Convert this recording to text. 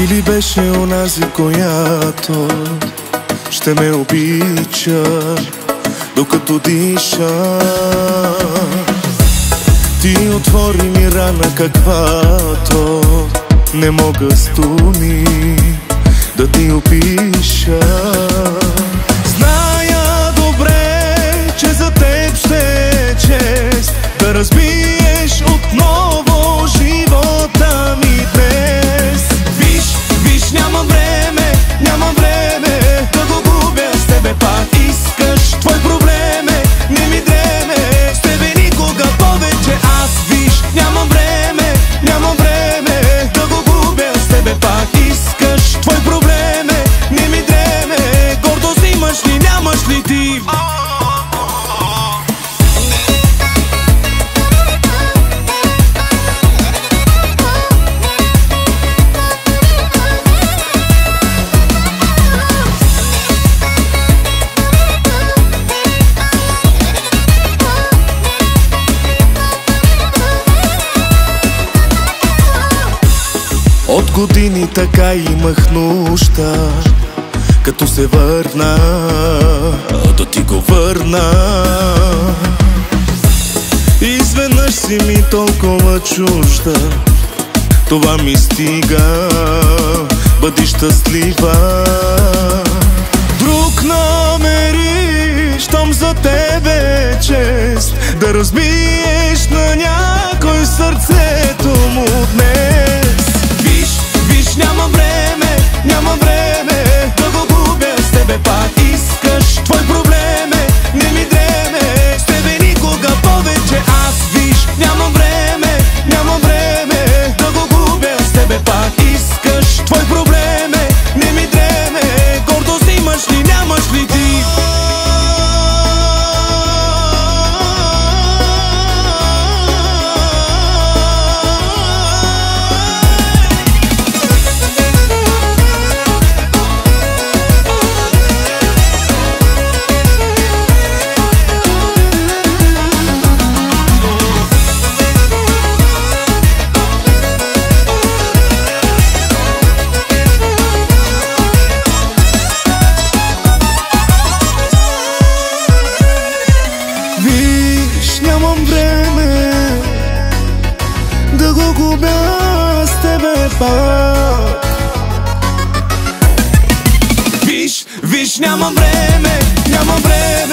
ли беше онази, която ще ме обича, докато диша? Ти отвори ми рана, каквато не мога с думи да ти опиша. Зная добре, че за теб ще е чест да разбиеш отново живота ми днес. Виж, няма време да го губя с тебе пак. Искаш, твой проблем е, не ми дреме с тебе никога повече. Аз нямам време да го губя с тебе пак. Искаш, твой проблем е, не ми дреме. Гордост имаш ли, нямаш ли ти? От години така имах нужда, като се върна, да ти го върна. Изведнъж си ми толкова чужда, това ми стига, бъди щастлива. Друг намери, щом за тебе е чест да разбиеш на някой сърцето му днес. Виж, нямам време да го губя с тебе пак. Искаш, твой проблем е, не ми дреме с тебе никога повече. Аз нямам време да го губя с тебе пак. Искаш, твой проблем е, не ми дреме. Гордост имаш ли, нямаш ли ти? Нямам време да го губя с тебе пак. Виж, нямам време